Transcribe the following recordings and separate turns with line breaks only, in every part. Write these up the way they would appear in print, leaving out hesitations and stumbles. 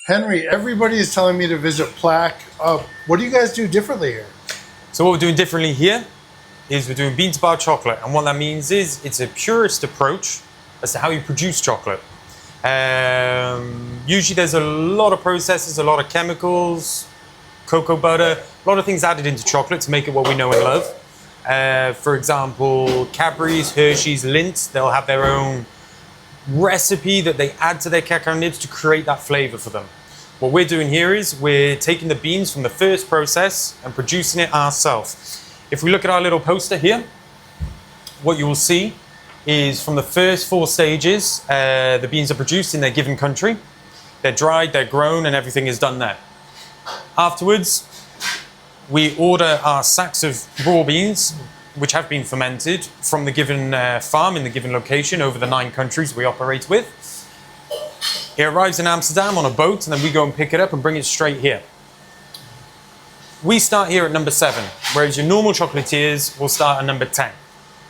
Henry, everybody is telling me to visit PLAQ. What do you guys do differently here?
So what we're doing differently here is we're doing bean-to-bar chocolate. And what that means is it's a purist approach as to how you produce chocolate. Usually there's a lot of processes, a lot of chemicals, cocoa butter, a lot of things added into chocolate to make it what we know and love. For example, Cadbury's, Hershey's, Lindt, they'll have their own recipe that they add to their cacao nibs to create that flavor for them. What we're doing here is we're taking the beans from the first process and producing it ourselves. If we look at our little poster here, what you will see is from the first 4 stages, the beans are produced in their given country. They're dried, they're grown, and everything is done there. Afterwards, we order our sacks of raw beans, which have been fermented from the given farm in the given location over the 9 countries we operate with. It arrives in Amsterdam on a boat, and then we go and pick it up and bring it straight here. We start here at number 7, whereas your normal chocolatiers will start at number 10.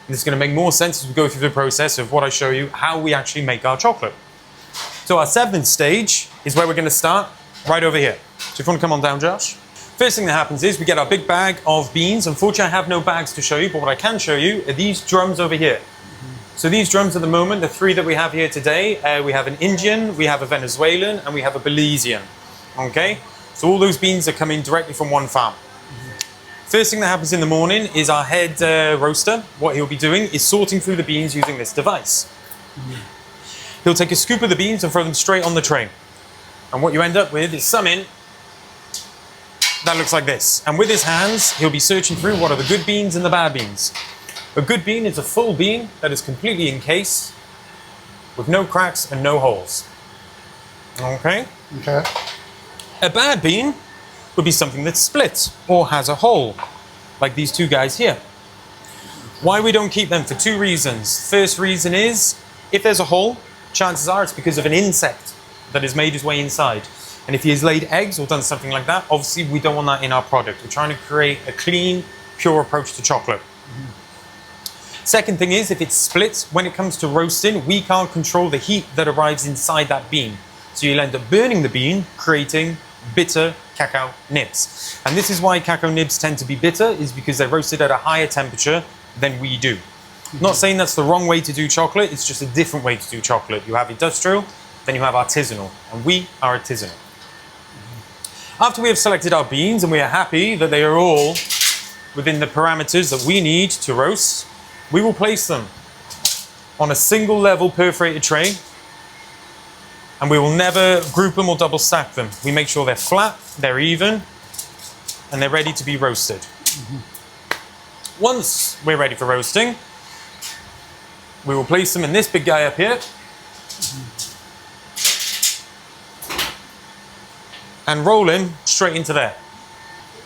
This is going to make more sense as we go through the process of what I show you, how we actually make our chocolate. So our 7th stage is where we're going to start, right over here. So if you want to come on down, Josh. First thing that happens is we get our big bag of beans. Unfortunately, I have no bags to show you, but what I can show you are these drums over here. So these drums at the moment, the 3 that we have here today, we have an Indian, we have a Venezuelan, and we have a Belizean. Okay? So all those beans are coming directly from one farm. First thing that happens in the morning is our head roaster. What he'll be doing is sorting through the beans using this device. He'll take a scoop of the beans and throw them straight on the tray. And what you end up with is something that looks like this. And with his hands, he'll be searching through what are the good beans and the bad beans. A good bean is a full bean that is completely encased with no cracks and no holes. Okay?
Okay.
A bad bean would be something that's split or has a hole, like these 2 guys here. Why we don't keep them? For 2 reasons. First reason is, if there's a hole, chances are it's because of an insect that has made his way inside. And if he has laid eggs or done something like that, obviously we don't want that in our product. We're trying to create a clean, pure approach to chocolate. Second thing is, if it's split, when it comes to roasting, we can't control the heat that arrives inside that bean. So you'll end up burning the bean, creating bitter cacao nibs. And this is why cacao nibs tend to be bitter, is because they're roasted at a higher temperature than we do. Not saying that's the wrong way to do chocolate, it's just a different way to do chocolate. You have industrial, then you have artisanal, and we are artisanal. After we have selected our beans and we are happy that they are all within the parameters that we need to roast, we will place them on a single level perforated tray, and we will never group them or double stack them. We make sure they're flat, they're even, and they're ready to be roasted. Once we're ready for roasting, we will place them in this big guy up here, and roll him straight into there.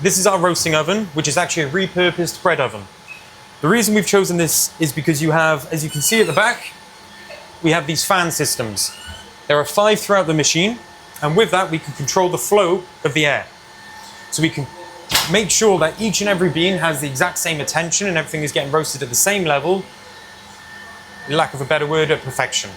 This is our roasting oven, which is actually a repurposed bread oven. The reason we've chosen this is because you have, as you can see at the back, we have these fan systems. There are 5 throughout the machine, and with that we can control the flow of the air. So we can make sure that each and every bean has the exact same attention and everything is getting roasted at the same level, lack of a better word, at perfection.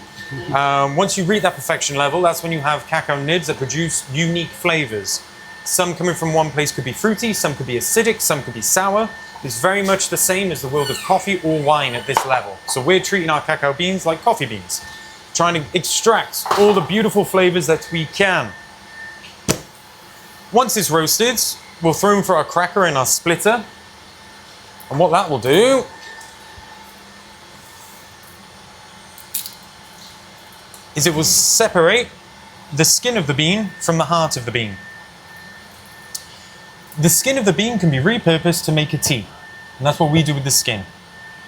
Once you reach that perfection level, that's when you have cacao nibs that produce unique flavors. Some coming from one place could be fruity, some could be acidic, some could be sour. It's very much the same as the world of coffee or wine at this level. So we're treating our cacao beans like coffee beans, trying to extract all the beautiful flavors that we can. Once it's roasted, we'll throw them for our cracker and our splitter. And what that will do is it will separate the skin of the bean from the heart of the bean. The skin of the bean can be repurposed to make a tea, and that's what we do with the skin.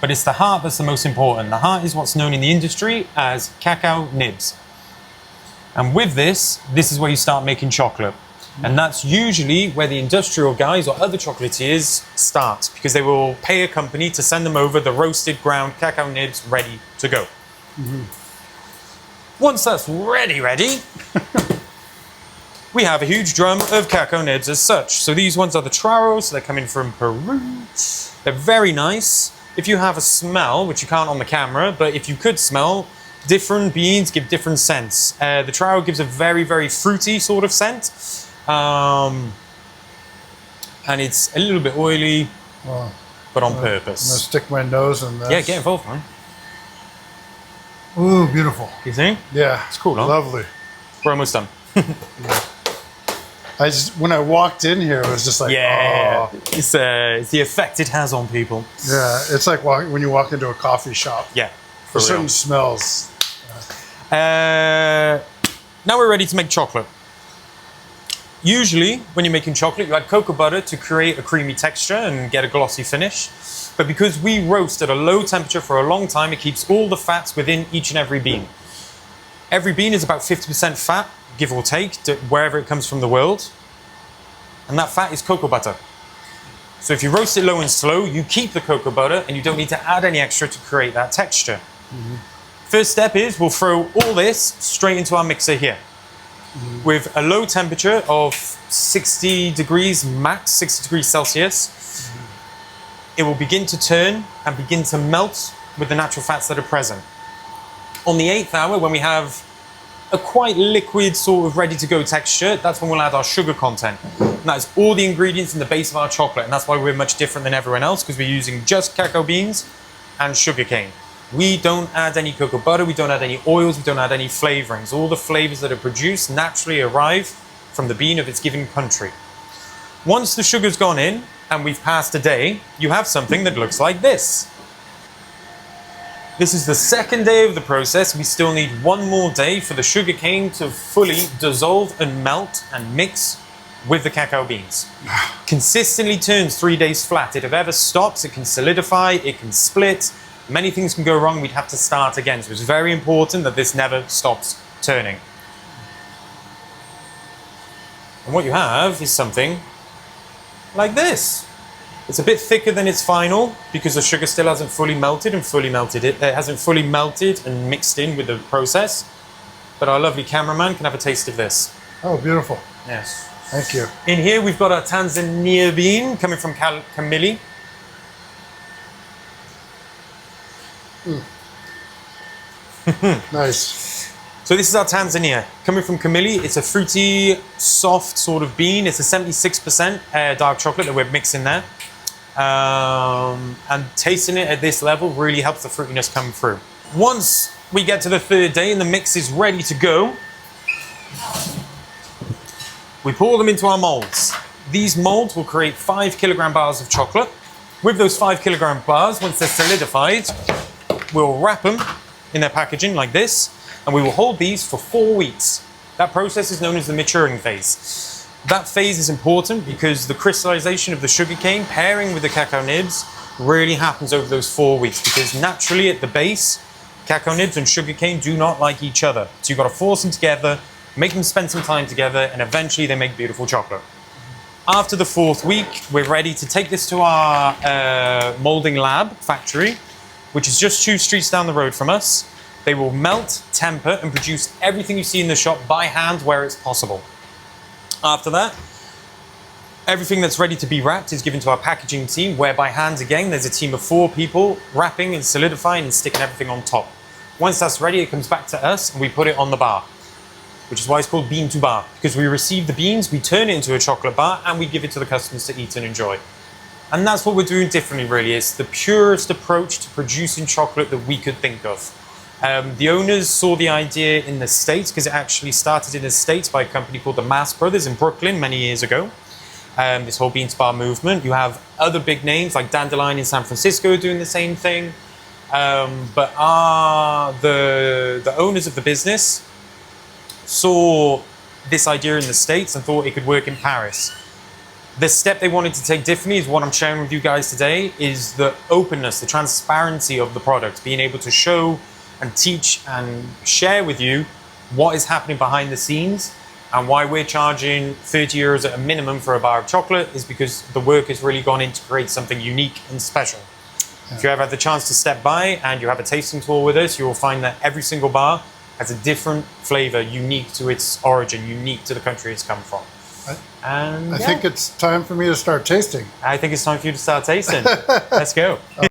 But it's the heart that's the most important. The heart is what's known in the industry as cacao nibs. And with this is where you start making chocolate. And that's usually where the industrial guys or other chocolatiers start, because they will pay a company to send them over the roasted ground cacao nibs ready to go. Once that's ready, we have a huge drum of cacao nibs as such. So these ones are the Traros, they're coming from Peru. They're very nice. If you have a smell, which you can't on the camera, but if you could smell, Different beans give different scents. The trao gives a very, very fruity sort of scent. And it's a little bit oily, but on purpose.
I'm gonna stick my nose in this.
Yeah, get involved, man.
Ooh, beautiful.
You think?
Yeah.
It's cool, huh?
Lovely.
We're almost done.
When I walked in here, it was just like,
Yeah,
oh.
it's the effect it has on people.
Yeah, it's like when you walk into a coffee shop.
Yeah, for
There's
real.
certain smells.
Now we're ready to make chocolate. Usually, when you're making chocolate, you add cocoa butter to create a creamy texture and get a glossy finish. But because we roast at a low temperature for a long time, it keeps all the fats within each and every bean. Every bean is about 50% fat, give or take, wherever it comes from the world. And that fat is cocoa butter. So if you roast it low and slow, you keep the cocoa butter and you don't need to add any extra to create that texture. First step is we'll throw all this straight into our mixer here. With a low temperature of 60 degrees max, 60 degrees Celsius. It will begin to turn and begin to melt with the natural fats that are present. On the 8th hour, when we have a quite liquid sort of ready to go texture, that's when we'll add our sugar content. And that is all the ingredients in the base of our chocolate. And that's why we're much different than everyone else, because we're using just cacao beans and sugar cane. We don't add any cocoa butter, we don't add any oils, we don't add any flavorings. All the flavors that are produced naturally arrive from the bean of its given country. Once the sugar's gone in and we've passed a day, you have something that looks like this. This is the second day of the process. We still need one more day for the sugar cane to fully dissolve and melt and mix with the cacao beans. Consistently turns 3 days flat. If it ever stops, it can solidify, it can split. Many things can go wrong, we'd have to start again. So it's very important that this never stops turning. And what you have is something like this. It's a bit thicker than its final because the sugar still hasn't fully melted and hasn't fully melted and mixed in with the process. But our lovely cameraman can have a taste of this.
Oh, beautiful.
Yes.
Thank you.
In here we've got our Tanzania bean coming from Camilli.
Nice.
So this is our Tanzania, coming from Camilli. It's a fruity, soft sort of bean. It's a 76% dark chocolate that we're mixing there. And tasting it at this level really helps the fruitiness come through. Once we get to the 3rd day and the mix is ready to go, we pour them into our molds. These molds will create 5 kilogram bars of chocolate. With those 5 kilogram bars, once they're solidified, we'll wrap them in their packaging like this, and we will hold these for 4 weeks. That process is known as the maturing phase. That phase is important because the crystallization of the sugarcane pairing with the cacao nibs really happens over those 4 weeks, because naturally at the base, cacao nibs and sugarcane do not like each other. So you've got to force them together, make them spend some time together, and eventually they make beautiful chocolate. After the 4th week, we're ready to take this to our molding lab factory, which is just 2 streets down the road from us. They will melt, temper, and produce everything you see in the shop by hand where it's possible. After that, everything that's ready to be wrapped is given to our packaging team, where by hand again, there's a team of 4 people wrapping and solidifying and sticking everything on top. Once that's ready, it comes back to us and we put it on the bar, which is why it's called bean to bar, because we receive the beans, we turn it into a chocolate bar, and we give it to the customers to eat and enjoy. And that's what we're doing differently, really. It's the purest approach to producing chocolate that we could think of. The owners saw the idea in the States, because it actually started in the States by a company called the Mass Brothers in Brooklyn many years ago. This whole bean to bar movement. You have other big names like Dandelion in San Francisco doing the same thing. But the owners of the business saw this idea in the States and thought it could work in Paris. The step they wanted to take differently is what I'm sharing with you guys today, is the openness, the transparency of the product, being able to show and teach and share with you what is happening behind the scenes, and why we're charging 30 euros at a minimum for a bar of chocolate is because the work has really gone in to create something unique and special. Yeah. If you ever had the chance to step by and you have a tasting tour with us, you will find that every single bar has a different flavor, unique to its origin, unique to the country it's come from.
I think it's time for me to start tasting.
I think it's time for you to start tasting. Let's go.